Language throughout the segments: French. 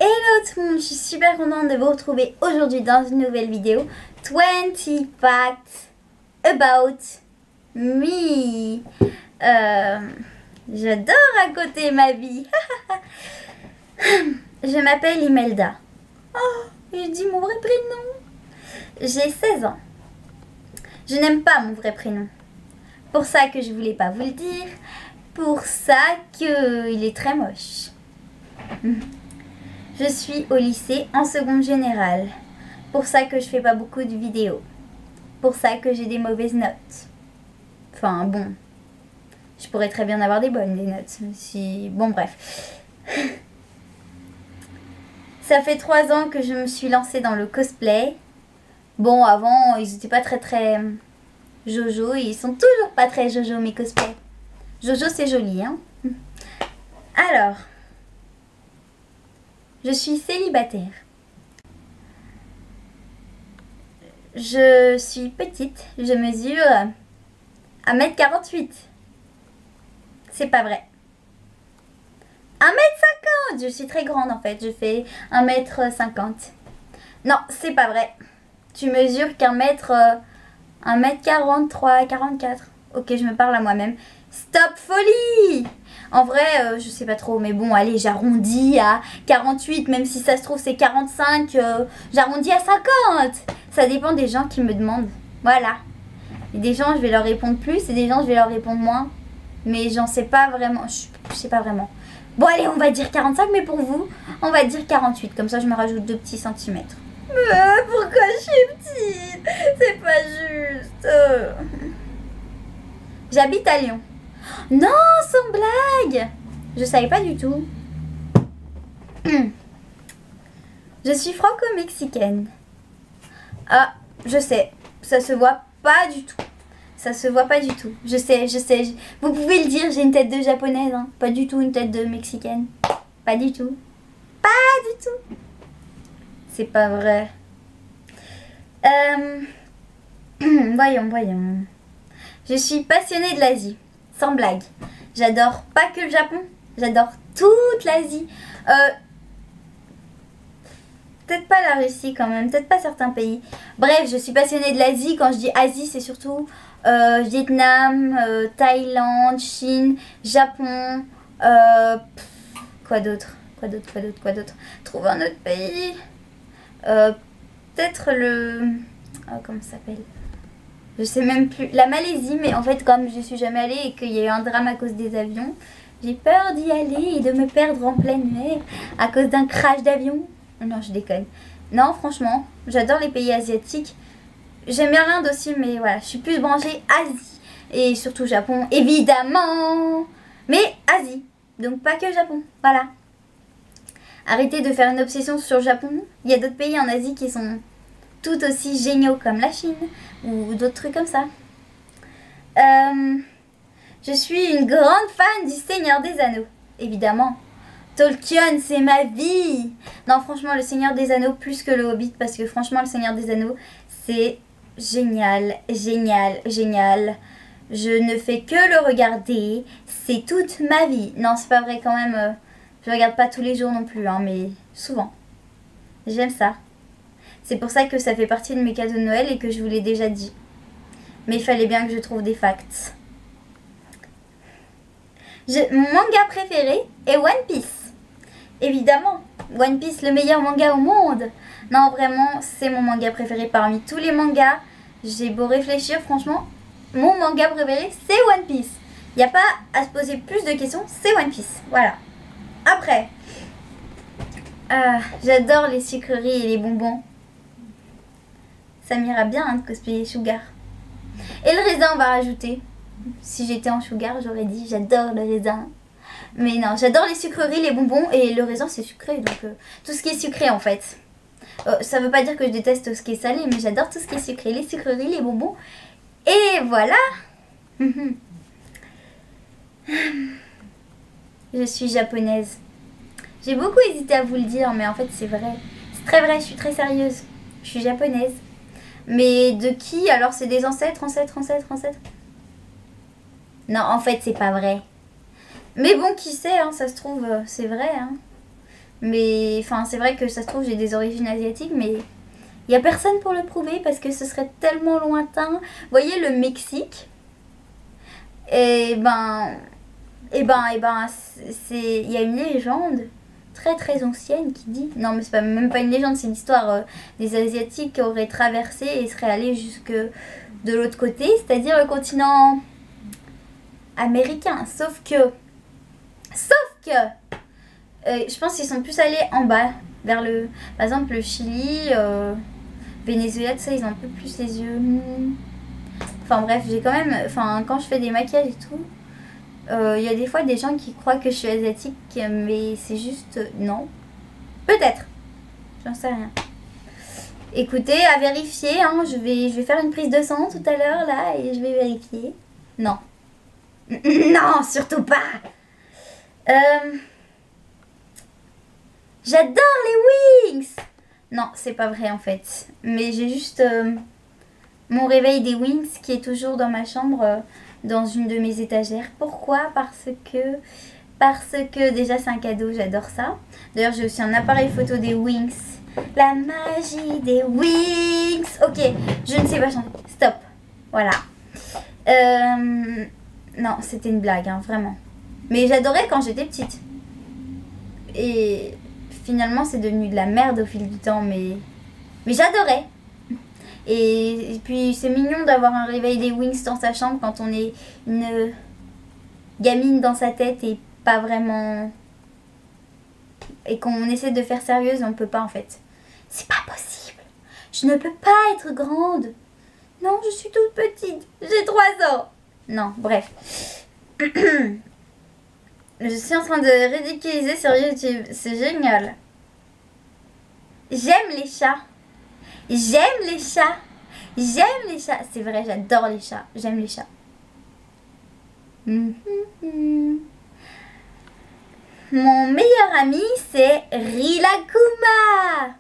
Hello tout le monde, je suis super contente de vous retrouver aujourd'hui dans une nouvelle vidéo 20 facts about me. J'adore raconter ma vie. Je m'appelle Imelda. Oh, j'ai dit mon vrai prénom. J'ai 16 ans. Je n'aime pas mon vrai prénom. Pour ça que je voulais pas vous le dire. Pour ça qu'il est très moche. Je suis au lycée en seconde générale. Pour ça que je fais pas beaucoup de vidéos. Pour ça que j'ai des mauvaises notes. Enfin bon, je pourrais très bien avoir des bonnes notes. Bon bref. Ça fait 3 ans que je me suis lancée dans le cosplay. Bon, avant ils étaient pas très jojo. Ils sont toujours pas très jojo mes cosplays. Jojo c'est joli hein. Alors, je suis célibataire. Je suis petite, je mesure 1m48. C'est pas vrai. 1m50. Je suis très grande en fait, je fais 1m50. Non, c'est pas vrai. Tu mesures qu'un mètre 1m43, 44. Ok, je me parle à moi-même. Stop folie! En vrai, je sais pas trop, mais bon, allez, j'arrondis à 48, même si ça se trouve c'est 45, j'arrondis à 50. Ça dépend des gens qui me demandent. Voilà. Et des gens, je vais leur répondre plus, et des gens, je vais leur répondre moins. Mais j'en sais pas vraiment, je sais pas vraiment. Bon, allez, on va dire 45, mais pour vous, on va dire 48. Comme ça, je me rajoute 2 petits centimètres. Pourquoi je suis petite? C'est pas juste. J'habite à Lyon. Non, sans blague. Je savais pas du tout. Je suis franco-mexicaine. Ah, je sais. Ça se voit pas du tout. Ça se voit pas du tout. Je sais. Vous pouvez le dire, j'ai une tête de japonaise. Hein. Pas du tout une tête de mexicaine. Pas du tout. Pas du tout. C'est pas vrai. Voyons. Je suis passionnée de l'Asie. Sans blague. J'adore pas que le Japon. J'adore toute l'Asie. Peut-être pas la Russie quand même. Peut-être pas certains pays. Bref, je suis passionnée de l'Asie. Quand je dis Asie, c'est surtout Vietnam, Thaïlande, Chine, Japon. Quoi d'autre? Trouve un autre pays. Peut-être le... comment ça s'appelle? Je sais même plus. La Malaisie, mais en fait, comme je suis jamais allée et qu'il y a eu un drame à cause des avions, j'ai peur d'y aller et de me perdre en pleine mer à cause d'un crash d'avion. Non, je déconne. Non, franchement, j'adore les pays asiatiques. J'aime bien l'Inde aussi, mais voilà, je suis plus branchée Asie. Et surtout Japon, évidemment. Mais Asie, donc pas que Japon, voilà. Arrêtez de faire une obsession sur le Japon. Il y a d'autres pays en Asie qui sont tout aussi géniaux comme la Chine ou d'autres trucs comme ça. Je suis une grande fan du Seigneur des Anneaux, évidemment. Tolkien, c'est ma vie. Non, franchement, le Seigneur des Anneaux plus que le Hobbit, parce que franchement, le Seigneur des Anneaux, c'est génial. Je ne fais que le regarder. C'est toute ma vie. Non, c'est pas vrai quand même. Je regarde pas tous les jours non plus, hein, mais souvent. J'aime ça. C'est pour ça que ça fait partie de mes cadeaux de Noël et que je vous l'ai déjà dit. Mais il fallait bien que je trouve des facts. Mon manga préféré est One Piece. Évidemment, One Piece, le meilleur manga au monde. Non, vraiment, c'est mon manga préféré parmi tous les mangas. J'ai beau réfléchir, franchement, mon manga préféré, c'est One Piece. Il n'y a pas à se poser plus de questions, c'est One Piece. Voilà. Après, j'adore les sucreries et les bonbons. Ça m'ira bien hein, de cosplayer Sugar. Et le raisin, on va rajouter. Si j'étais en Sugar, j'aurais dit j'adore le raisin. Mais non, j'adore les sucreries, les bonbons. Et le raisin, c'est sucré. Donc, tout ce qui est sucré, en fait. Ça veut pas dire que je déteste ce qui est salé. Mais j'adore tout ce qui est sucré. Les sucreries, les bonbons. Et voilà. Je suis japonaise. J'ai beaucoup hésité à vous le dire. Mais en fait, c'est vrai. C'est très vrai, je suis très sérieuse. Je suis japonaise. Mais de qui? Alors c'est des ancêtres. Non, en fait c'est pas vrai. Mais bon, qui sait, hein, ça se trouve, c'est vrai. Hein. Mais enfin, c'est vrai que ça se trouve, j'ai des origines asiatiques, mais il n'y a personne pour le prouver parce que ce serait tellement lointain. Vous voyez le Mexique? Et ben, il y a une légende très très ancienne qui dit, non mais c'est pas, même pas une légende, c'est une histoire des Asiatiques qui auraient traversé et seraient allés jusque de l'autre côté, c'est-à-dire le continent américain. Sauf que, je pense qu'ils sont plus allés en bas, vers le, par exemple le Chili, Venezuela, tout ça, ils ont un peu plus les yeux. Enfin bref, j'ai quand même, enfin quand je fais des maquillages et tout, il y a des fois des gens qui croient que je suis asiatique, mais c'est juste non. Peut-être, j'en sais rien. Écoutez, à vérifier, hein, je vais faire une prise de sang tout à l'heure là et je vais vérifier. Non. Non, surtout pas. J'adore les wings. Non, c'est pas vrai en fait. Mais j'ai juste mon réveil des wings qui est toujours dans ma chambre, dans une de mes étagères. Pourquoi? Parce que déjà c'est un cadeau, j'adore ça. D'ailleurs j'ai aussi un appareil photo des wings. La magie des wings. Ok, je ne sais pas chanter. Stop. Voilà. Non, c'était une blague, hein, vraiment. Mais j'adorais quand j'étais petite. Et finalement c'est devenu de la merde au fil du temps, mais j'adorais. Et puis c'est mignon d'avoir un réveil des wings dans sa chambre quand on est une gamine dans sa tête et pas vraiment... Et qu'on essaie de faire sérieuse, on peut pas en fait. C'est pas possible. Je ne peux pas être grande. Non, je suis toute petite. J'ai 3 ans. Non, bref. Je suis en train de ridiculiser sur YouTube. C'est génial. J'aime les chats. J'aime les chats. J'aime les chats. C'est vrai, j'adore les chats. J'aime les chats. Mon meilleur ami, c'est Rilakkuma.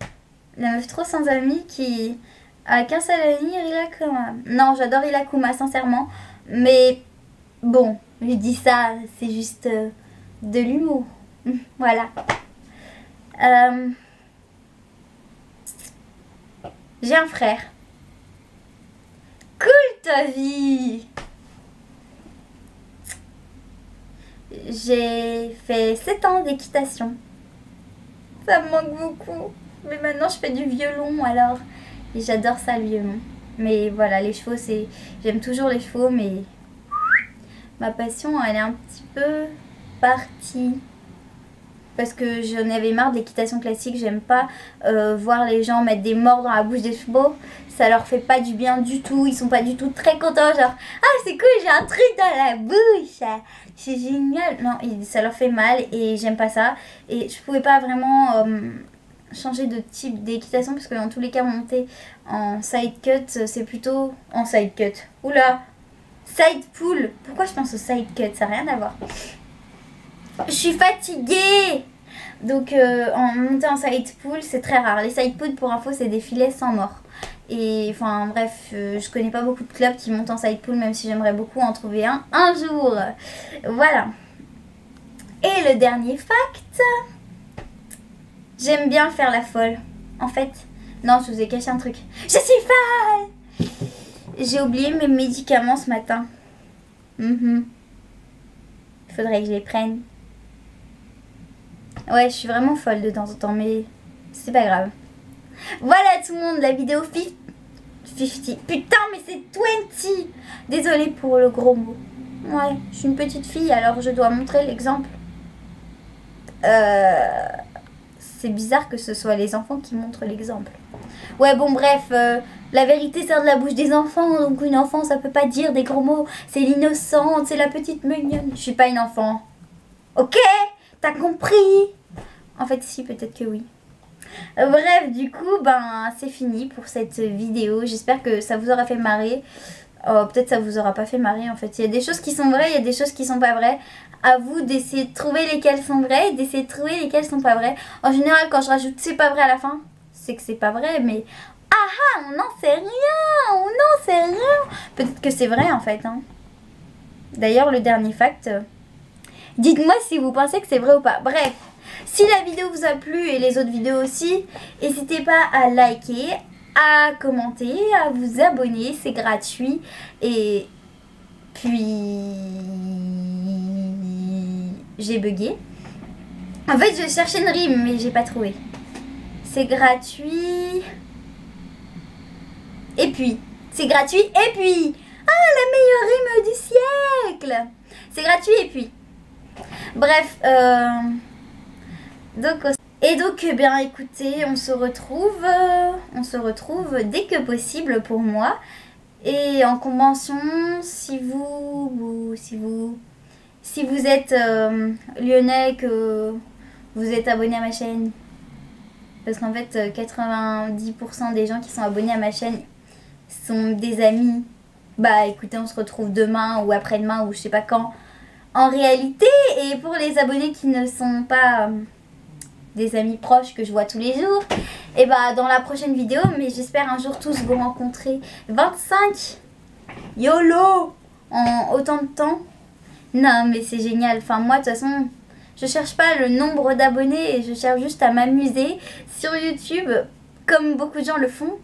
La meuf trop sans amis qui a qu'un seul ami, Rilakkuma. Non, j'adore Rilakkuma, sincèrement. Mais bon, je dis ça, c'est juste de l'humour. Voilà. J'ai un frère. Cool ta vie. J'ai fait 7 ans d'équitation. Ça me manque beaucoup. Mais maintenant je fais du violon alors. Et j'adore ça le violon. Mais voilà, les chevaux c'est... J'aime toujours les chevaux mais... Ma passion elle est un petit peu partie. Parce que j'en avais marre de l'équitation classique. J'aime pas voir les gens mettre des morts dans la bouche des chevaux. Ça leur fait pas du bien du tout. Ils sont pas du tout très contents. Genre, ah c'est cool, j'ai un truc dans la bouche. C'est génial. Non, ça leur fait mal et j'aime pas ça. Et je pouvais pas vraiment changer de type d'équitation. Parce que dans tous les cas, monter en side cut, c'est plutôt en side cut. Oula, side pull. Pourquoi je pense au side cut? Ça n'a rien à voir. Je suis fatiguée. Donc en monter en side pull c'est très rare. Les side pull pour info c'est des filets sans mort. Et enfin bref, je connais pas beaucoup de clubs qui montent en side pull, même si j'aimerais beaucoup en trouver un jour. Voilà. Et le dernier fact, j'aime bien faire la folle. En fait, non, je vous ai caché un truc. Je suis folle. J'ai oublié mes médicaments ce matin. Il faudrait que je les prenne. Ouais, je suis vraiment folle de temps en temps, mais c'est pas grave. Voilà tout le monde, la vidéo 50. Putain, mais c'est 20. Désolée pour le gros mot. Ouais, je suis une petite fille, alors je dois montrer l'exemple. C'est bizarre que ce soit les enfants qui montrent l'exemple. Ouais, bon, bref, la vérité sort de la bouche des enfants, donc une enfant, ça peut pas dire des gros mots. C'est l'innocente, c'est la petite mignonne. Je suis pas une enfant. Ok? T'as compris? En fait, si, peut-être que oui. Bref, du coup, ben, c'est fini pour cette vidéo. J'espère que ça vous aura fait marrer. Peut-être ça vous aura pas fait marrer, en fait. Il y a des choses qui sont vraies, il y a des choses qui sont pas vraies. À vous d'essayer de trouver lesquelles sont vraies et d'essayer de trouver lesquelles sont pas vraies. En général, quand je rajoute c'est pas vrai à la fin, c'est que c'est pas vrai, mais... Ah, on n'en sait rien. On n'en sait rien. Peut-être que c'est vrai, en fait. Hein. D'ailleurs, le dernier fact... Dites-moi si vous pensez que c'est vrai ou pas. Bref, Si la vidéo vous a plu et les autres vidéos aussi, n'hésitez pas à liker, à commenter, à vous abonner, c'est gratuit. Et puis j'ai bugué. En fait, je cherchais une rime, mais j'ai pas trouvé. C'est gratuit. Et puis, c'est gratuit. Et puis, ah, la meilleure rime du siècle. C'est gratuit et puis. Bref, donc, eh bien, écoutez, on se retrouve dès que possible pour moi. Et en convention, si vous êtes lyonnais, que vous êtes abonné à ma chaîne, parce qu'en fait 90% des gens qui sont abonnés à ma chaîne sont des amis, bah écoutez, on se retrouve demain ou après-demain ou je sais pas quand en réalité. Et pour les abonnés qui ne sont pas des amis proches que je vois tous les jours, et bah dans la prochaine vidéo, mais j'espère un jour tous vous rencontrer. 25 YOLO en autant de temps. Non mais c'est génial. Enfin moi de toute façon je cherche pas le nombre d'abonnés et je cherche juste à m'amuser sur YouTube comme beaucoup de gens le font.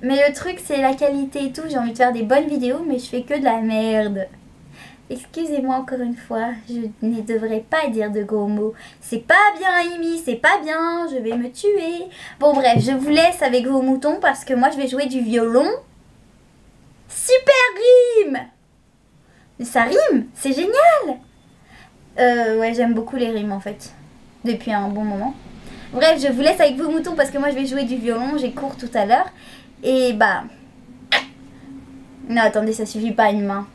Mais le truc c'est la qualité et tout. J'ai envie de faire des bonnes vidéos mais je fais que de la merde. Excusez-moi encore une fois, je ne devrais pas dire de gros mots. C'est pas bien Amy, c'est pas bien, je vais me tuer. Bon bref, je vous laisse avec vos moutons parce que moi je vais jouer du violon. Super rime! Ça rime, c'est génial! Ouais, j'aime beaucoup les rimes en fait, depuis un bon moment. Bref, je vous laisse avec vos moutons parce que moi je vais jouer du violon, j'ai cours tout à l'heure. Et bah... Non, attendez, ça suffit pas une main.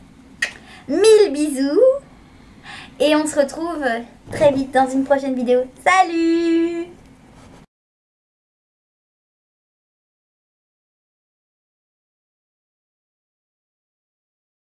1000 bisous et on se retrouve très vite dans une prochaine vidéo. Salut!